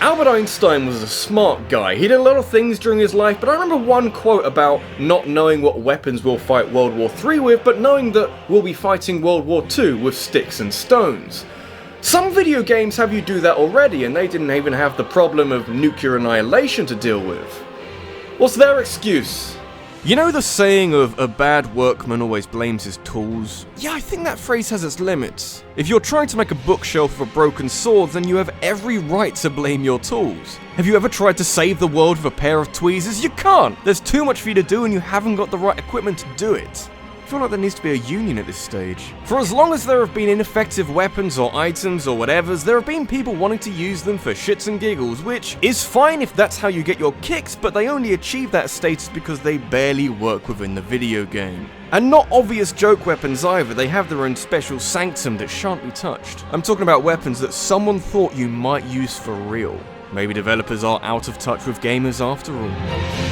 Albert Einstein was a smart guy. He did a lot of things during his life, but I remember one quote about not knowing what weapons we'll fight World War III with, but knowing that we'll be fighting World War II with sticks and stones. Some video games have you do that already, and they didn't even have the problem of nuclear annihilation to deal with. What's their excuse? You know the saying of a bad workman always blames his tools? Yeah, I think that phrase has its limits. If you're trying to make a bookshelf of a broken sword, then you have every right to blame your tools. Have you ever tried to save the world with a pair of tweezers? You can't! There's too much for you to do and you haven't got the right equipment to do it. I feel like there needs to be a union at this stage. For as long as there have been ineffective weapons or items or whatevers, there have been people wanting to use them for shits and giggles, which is fine if that's how you get your kicks, but they only achieve that status because they barely work within the video game. And not obvious joke weapons either, they have their own special sanctum that shan't be touched. I'm talking about weapons that someone thought you might use for real. Maybe developers are out of touch with gamers after all.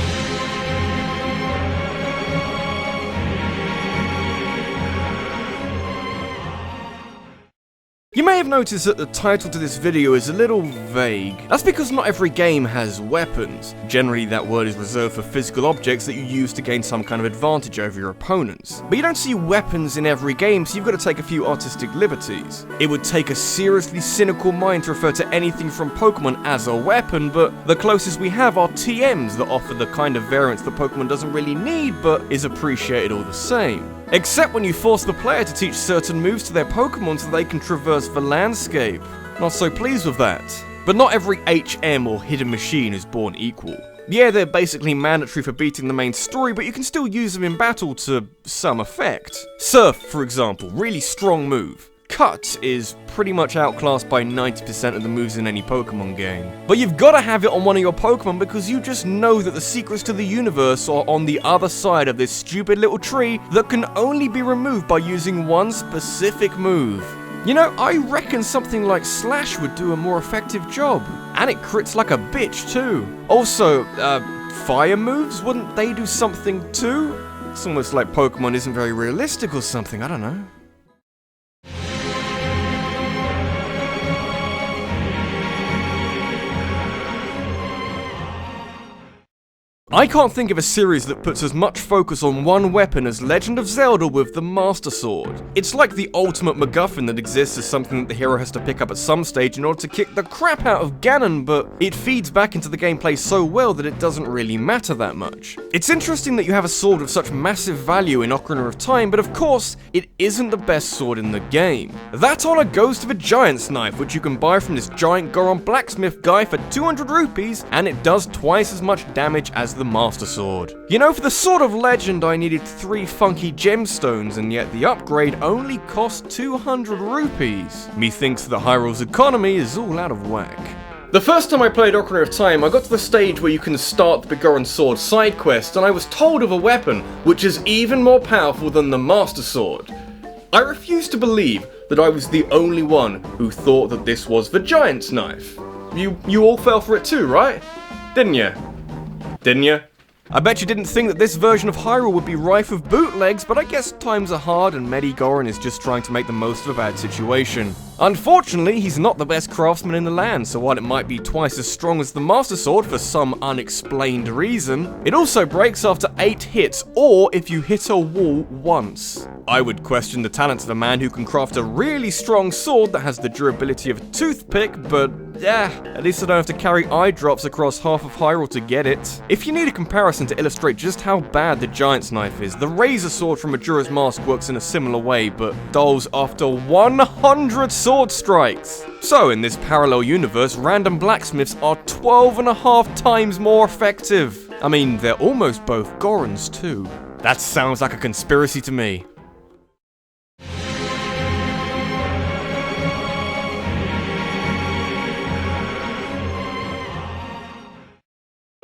You may have noticed that the title to this video is a little vague. That's because not every game has weapons. Generally, that word is reserved for physical objects that you use to gain some kind of advantage over your opponents. But you don't see weapons in every game, so you've got to take a few artistic liberties. It would take a seriously cynical mind to refer to anything from Pokemon as a weapon, but the closest we have are TMs that offer the kind of variance that Pokemon doesn't really need, but is appreciated all the same. Except when you force the player to teach certain moves to their Pokemon so they can traverse the landscape. Not so pleased with that. But not every HM or hidden machine is born equal. Yeah, they're basically mandatory for beating the main story, but you can still use them in battle to some effect. Surf, for example, really strong move. Cut is pretty much outclassed by 90% of the moves in any Pokemon game. But you've got to have it on one of your Pokemon because you just know that the secrets to the universe are on the other side of this stupid little tree that can only be removed by using one specific move. You know, I reckon something like Slash would do a more effective job. And it crits like a bitch too. Also, fire moves, wouldn't they do something too? It's almost like Pokemon isn't very realistic or something, I don't know. I can't think of a series that puts as much focus on one weapon as Legend of Zelda with the Master Sword. It's like the ultimate MacGuffin that exists as something that the hero has to pick up at some stage in order to kick the crap out of Ganon, but it feeds back into the gameplay so well that it doesn't really matter that much. It's interesting that you have a sword of such massive value in Ocarina of Time, but of course, it isn't the best sword in the game. That honor goes to the Giant's Knife, which you can buy from this giant Goron blacksmith guy for 200 rupees, and it does twice as much damage as the Master Sword. You know, for the Sword of Legend I needed 3 funky gemstones, and yet the upgrade only cost 200 rupees. Methinks that Hyrule's economy is all out of whack. The first time I played Ocarina of Time, I got to the stage where you can start the Goron Sword side quest, and I was told of a weapon which is even more powerful than the Master Sword. I refused to believe that I was the only one who thought that this was the Giant's Knife. You all fell for it too, right? Didn't you? Didn't you? I bet you didn't think that this version of Hyrule would be rife with bootlegs, but I guess times are hard and Goron is just trying to make the most of a bad situation. Unfortunately, he's not the best craftsman in the land, so while it might be twice as strong as the Master Sword for some unexplained reason, it also breaks after 8 hits, or if you hit a wall once. I would question the talents of a man who can craft a really strong sword that has the durability of a toothpick, but yeah, at least I don't have to carry eye drops across half of Hyrule to get it. If you need a comparison to illustrate just how bad the Giant's Knife is, the Razor Sword from Majora's Mask works in a similar way, but dulls after 100 sword strikes. So, in this parallel universe, random blacksmiths are 12.5 times more effective. I mean, they're almost both Gorons too. That sounds like a conspiracy to me.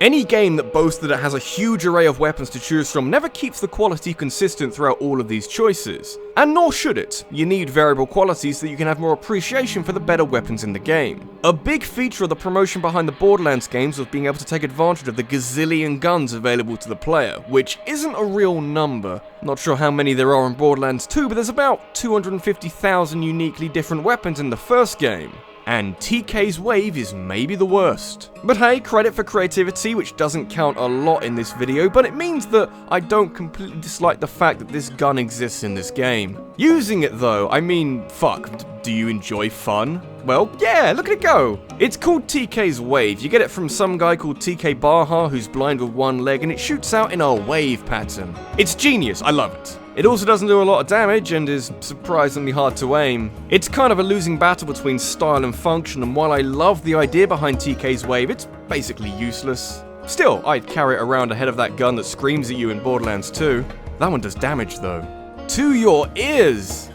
Any game that boasts that it has a huge array of weapons to choose from never keeps the quality consistent throughout all of these choices. And nor should it. You need variable qualities so that you can have more appreciation for the better weapons in the game. A big feature of the promotion behind the Borderlands games was being able to take advantage of the gazillion guns available to the player, which isn't a real number. Not sure how many there are in Borderlands 2, but there's about 250,000 uniquely different weapons in the first game. And TK's Wave is maybe the worst. But hey, credit for creativity, which doesn't count a lot in this video, but it means that I don't completely dislike the fact that this gun exists in this game. Using it though, I mean, fuck, do you enjoy fun? Well, yeah, look at it go! It's called TK's Wave. You get it from some guy called TK Baha who's blind with one leg, and it shoots out in a wave pattern. It's genius, I love it. It also doesn't do a lot of damage and is surprisingly hard to aim. It's kind of a losing battle between style and function, and while I love the idea behind TK's Wave, it's basically useless. Still, I'd carry it around ahead of that gun that screams at you in Borderlands 2. That one does damage though. To your ears!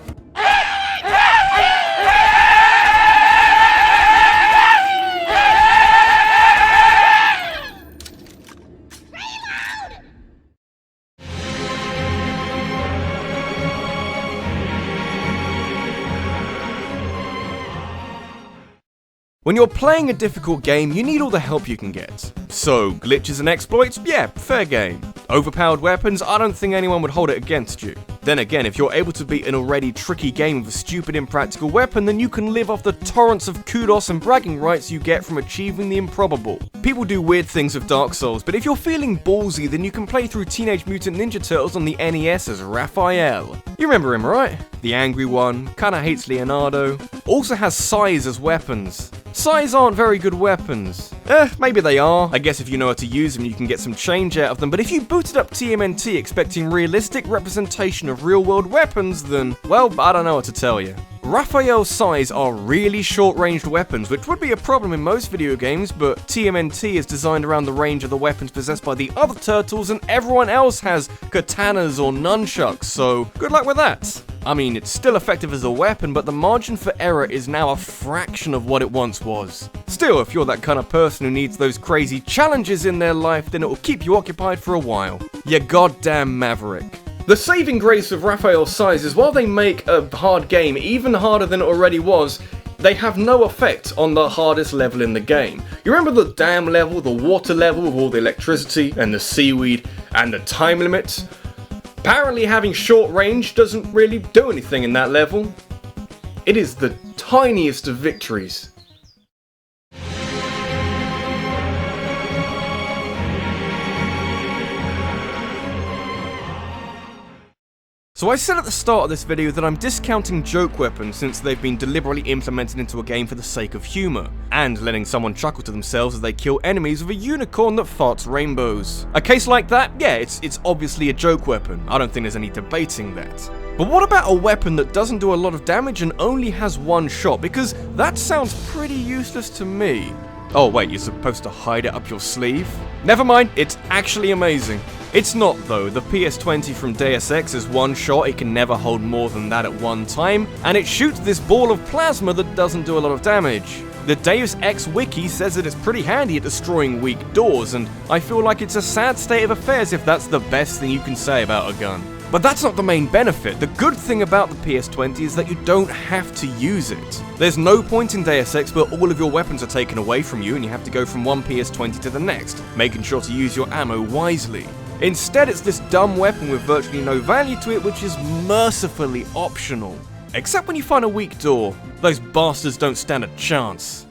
When you're playing a difficult game, you need all the help you can get. So, glitches and exploits? Yeah, fair game. Overpowered weapons? I don't think anyone would hold it against you. Then again, if you're able to beat an already tricky game with a stupid impractical weapon, then you can live off the torrents of kudos and bragging rights you get from achieving the improbable. People do weird things with Dark Souls, but if you're feeling ballsy, then you can play through Teenage Mutant Ninja Turtles on the NES as Raphael. You remember him, right? The angry one, kinda hates Leonardo. Also has Sais as weapons. Sais aren't very good weapons. Maybe they are. I guess if you know how to use them, you can get some change out of them, but if you booted up TMNT expecting realistic representation of real-world weapons, then, well, I don't know what to tell you. Raphael's Sais are really short-ranged weapons, which would be a problem in most video games, but TMNT is designed around the range of the weapons possessed by the other turtles, and everyone else has katanas or nunchucks, so good luck with that. I mean, it's still effective as a weapon, but the margin for error is now a fraction of what it once was. Still, if you're that kind of person who needs those crazy challenges in their life, then it will keep you occupied for a while. You goddamn maverick. The saving grace of Raphael's Sais is while they make a hard game even harder than it already was, they have no effect on the hardest level in the game. You remember the dam level, the water level with all the electricity and the seaweed and the time limits? Apparently having short range doesn't really do anything in that level. It is the tiniest of victories. So I said at the start of this video that I'm discounting joke weapons since they've been deliberately implemented into a game for the sake of humour, and letting someone chuckle to themselves as they kill enemies with a unicorn that farts rainbows. A case like that, yeah, it's obviously a joke weapon. I don't think there's any debating that. But what about a weapon that doesn't do a lot of damage and only has one shot? Because that sounds pretty useless to me. Oh wait, you're supposed to hide it up your sleeve? Never mind, it's actually amazing. It's not though. The PS20 from Deus Ex is one shot, it can never hold more than that at one time, and it shoots this ball of plasma that doesn't do a lot of damage. The Deus Ex wiki says that it's pretty handy at destroying weak doors, and I feel like it's a sad state of affairs if that's the best thing you can say about a gun. But that's not the main benefit. The good thing about the PS20 is that you don't have to use it. There's no point in Deus Ex where all of your weapons are taken away from you and you have to go from one PS20 to the next, making sure to use your ammo wisely. Instead, it's this dumb weapon with virtually no value to it, which is mercifully optional. Except when you find a weak door. Those bastards don't stand a chance.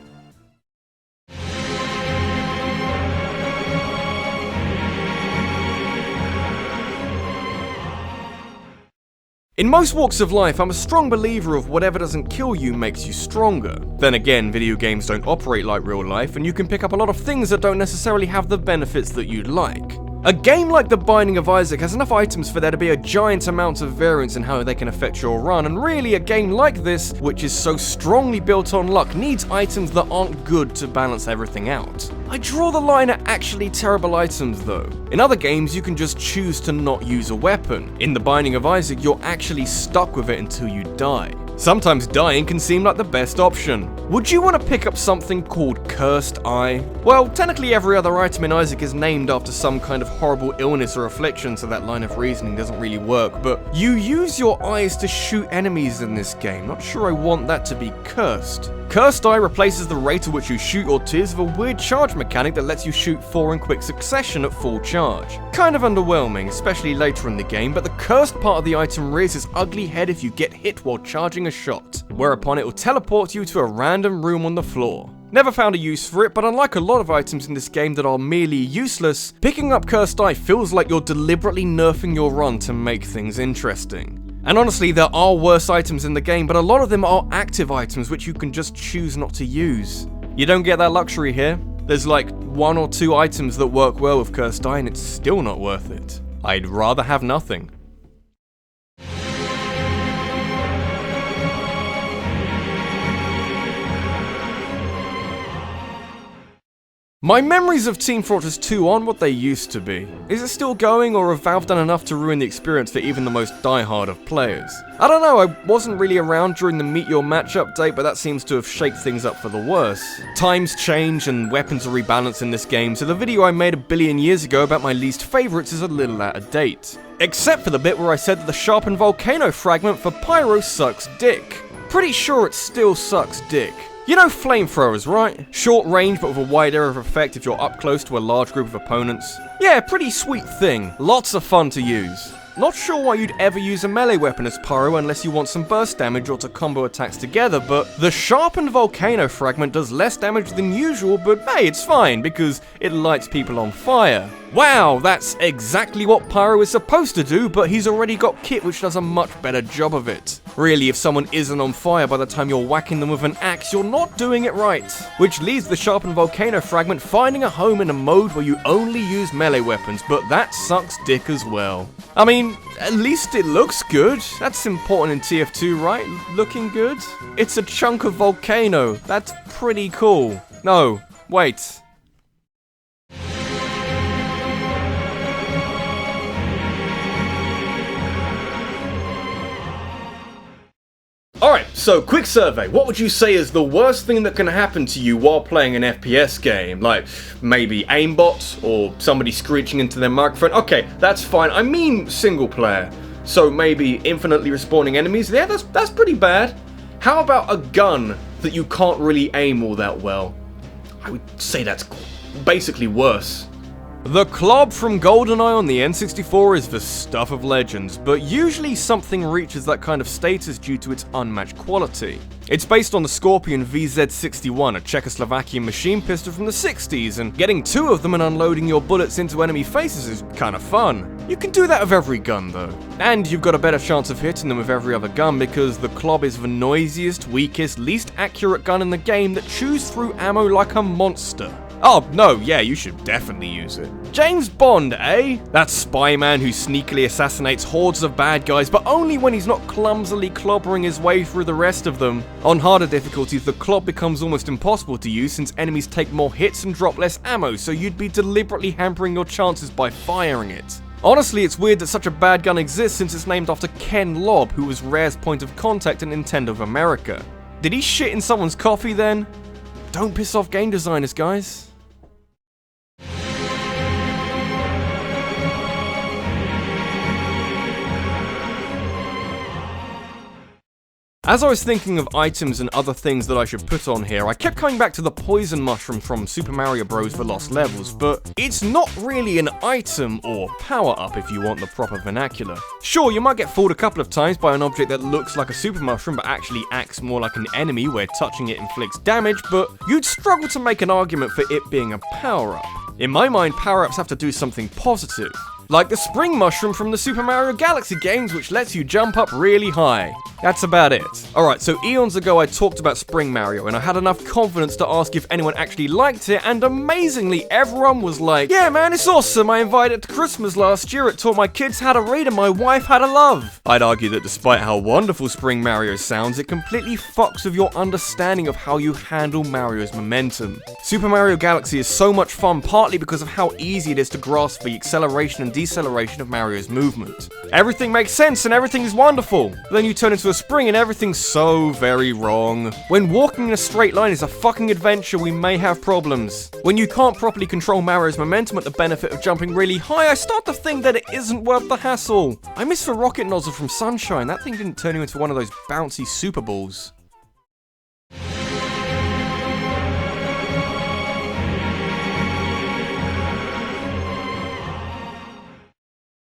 In most walks of life, I'm a strong believer of whatever doesn't kill you makes you stronger. Then again, video games don't operate like real life, and you can pick up a lot of things that don't necessarily have the benefits that you'd like. A game like The Binding of Isaac has enough items for there to be a giant amount of variance in how they can affect your run, and really a game like this, which is so strongly built on luck, needs items that aren't good to balance everything out. I draw the line at actually terrible items though. In other games you can just choose to not use a weapon. In The Binding of Isaac you're actually stuck with it until you die. Sometimes dying can seem like the best option. Would you want to pick up something called Cursed Eye? Well, technically every other item in Isaac is named after some kind of horrible illness or affliction, so that line of reasoning doesn't really work, but you use your eyes to shoot enemies in this game. Not sure I want that to be cursed. Cursed Eye replaces the rate at which you shoot your tears with a weird charge mechanic that lets you shoot 4 in quick succession at full charge. Kind of underwhelming, especially later in the game, but the cursed part of the item rears its ugly head if you get hit while charging a shot, whereupon it will teleport you to a random room on the floor. Never found a use for it, but unlike a lot of items in this game that are merely useless, picking up Cursed Eye feels like you're deliberately nerfing your run to make things interesting. And honestly, there are worse items in the game, but a lot of them are active items which you can just choose not to use. You don't get that luxury here. There's like 1 or 2 items that work well with Cursed Eye and it's still not worth it. I'd rather have nothing. My memories of Team Fortress 2 aren't what they used to be. Is it still going, or have Valve done enough to ruin the experience for even the most diehard of players? I don't know, I wasn't really around during the Meet Your Match update, but that seems to have shaped things up for the worse. Times change and weapons are rebalanced in this game, so the video I made a billion years ago about my least favourites is a little out of date. Except for the bit where I said that the Sharpened Volcano fragment for Pyro sucks dick. Pretty sure it still sucks dick. You know flamethrowers, right? Short range but with a wide area of effect if you're up close to a large group of opponents. Yeah, pretty sweet thing. Lots of fun to use. Not sure why you'd ever use a melee weapon as Pyro unless you want some burst damage or to combo attacks together, but the Sharpened Volcano fragment does less damage than usual, but hey, it's fine because it lights people on fire. Wow, that's exactly what Pyro is supposed to do, but he's already got kit which does a much better job of it. Really, if someone isn't on fire by the time you're whacking them with an axe, you're not doing it right. Which leaves the Sharpened Volcano fragment finding a home in a mode where you only use melee weapons, but that sucks dick as well. I mean, at least it looks good. That's important in TF2, right? Looking good? It's a chunk of Volcano. That's pretty cool. No, wait. Alright, so quick survey. What would you say is the worst thing that can happen to you while playing an FPS game? Like, maybe aimbots or somebody screeching into their microphone? Okay, that's fine. I mean single player. So maybe infinitely respawning enemies? Yeah, that's pretty bad. How about a gun that you can't really aim all that well? I would say that's basically worse. The Clob from GoldenEye on the N64 is the stuff of legends, but usually something reaches that kind of status due to its unmatched quality. It's based on the Scorpion VZ61, a Czechoslovakian machine pistol from the 60s, and getting 2 of them and unloading your bullets into enemy faces is kinda fun. You can do that with every gun though. And you've got a better chance of hitting them with every other gun because the Clob is the noisiest, weakest, least accurate gun in the game that chews through ammo like a monster. Oh, no, yeah, you should definitely use it. James Bond, eh? That spy man who sneakily assassinates hordes of bad guys, but only when he's not clumsily clobbering his way through the rest of them. On harder difficulties, the Clob becomes almost impossible to use since enemies take more hits and drop less ammo, so you'd be deliberately hampering your chances by firing it. Honestly, it's weird that such a bad gun exists since it's named after Ken Lobb, who was Rare's point of contact at Nintendo of America. Did he shit in someone's coffee then? Don't piss off game designers, guys. As I was thinking of items and other things that I should put on here, I kept coming back to the poison mushroom from Super Mario Bros. The Lost Levels, but it's not really an item or power-up if you want the proper vernacular. Sure, you might get fooled a couple of times by an object that looks like a super mushroom but actually acts more like an enemy where touching it inflicts damage, but you'd struggle to make an argument for it being a power-up. In my mind, power-ups have to do something positive. Like the spring mushroom from the Super Mario Galaxy games, which lets you jump up really high. That's about it. Alright, so eons ago I talked about Spring Mario, and I had enough confidence to ask if anyone actually liked it, and amazingly everyone was like, yeah man, it's awesome, I invited it to Christmas last year, it taught my kids how to read and my wife how to love. I'd argue that despite how wonderful Spring Mario sounds, it completely fucks with your understanding of how you handle Mario's momentum. Super Mario Galaxy is so much fun partly because of how easy it is to grasp the acceleration and deceleration of Mario's movement. Everything makes sense and everything is wonderful. But then you turn into to a spring and everything's so very wrong. When walking in a straight line is a fucking adventure, we may have problems. When you can't properly control Mario's momentum at the benefit of jumping really high, I start to think that it isn't worth the hassle. I miss the rocket nozzle from Sunshine. That thing didn't turn you into one of those bouncy super balls.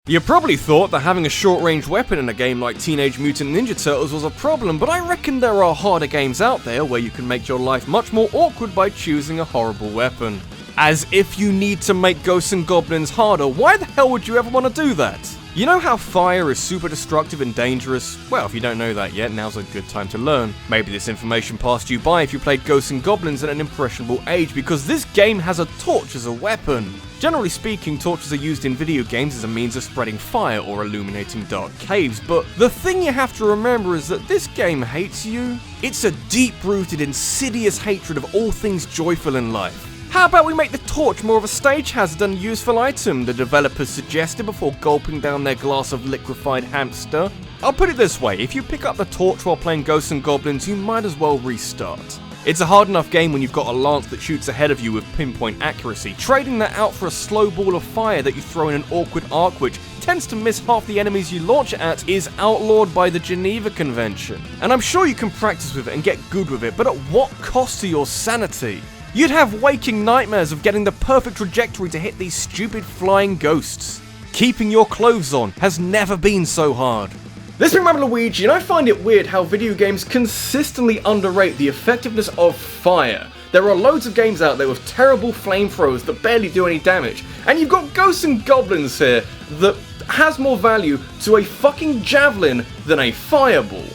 You probably thought that having a short-range weapon in a game like Teenage Mutant Ninja Turtles was a problem, but I reckon there are harder games out there where you can make your life much more awkward by choosing a horrible weapon. As if you need to make Ghosts and Goblins harder, why the hell would you ever want to do that? You know how fire is super destructive and dangerous? Well, if you don't know that yet, now's a good time to learn. Maybe this information passed you by if you played Ghosts and Goblins at an impressionable age, because this game has a torch as a weapon. Generally speaking, torches are used in video games as a means of spreading fire or illuminating dark caves, but the thing you have to remember is that this game hates you. It's a deep-rooted, insidious hatred of all things joyful in life. How about we make the torch more of a stage hazard than a useful item, the developers suggested before gulping down their glass of liquefied hamster? I'll put it this way, if you pick up the torch while playing Ghosts and Goblins, you might as well restart. It's a hard enough game when you've got a lance that shoots ahead of you with pinpoint accuracy. Trading that out for a slow ball of fire that you throw in an awkward arc which tends to miss half the enemies you launch it at is outlawed by the Geneva Convention. And I'm sure you can practice with it and get good with it, but at what cost to your sanity? You'd have waking nightmares of getting the perfect trajectory to hit these stupid flying ghosts. Keeping your clothes on has never been so hard. This is RabbidLuigi, and I find it weird how video games consistently underrate the effectiveness of fire. There are loads of games out there with terrible flamethrowers that barely do any damage, and you've got Ghosts and Goblins here that has more value to a fucking javelin than a fireball.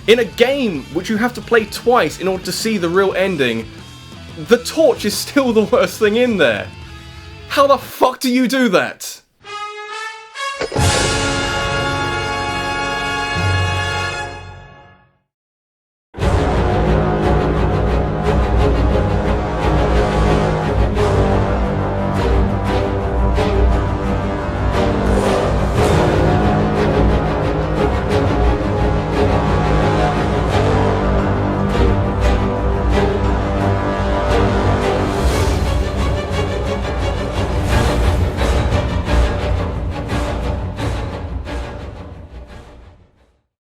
In a game which you have to play twice in order to see the real ending, the torch is still the worst thing in there. How the fuck do you do that?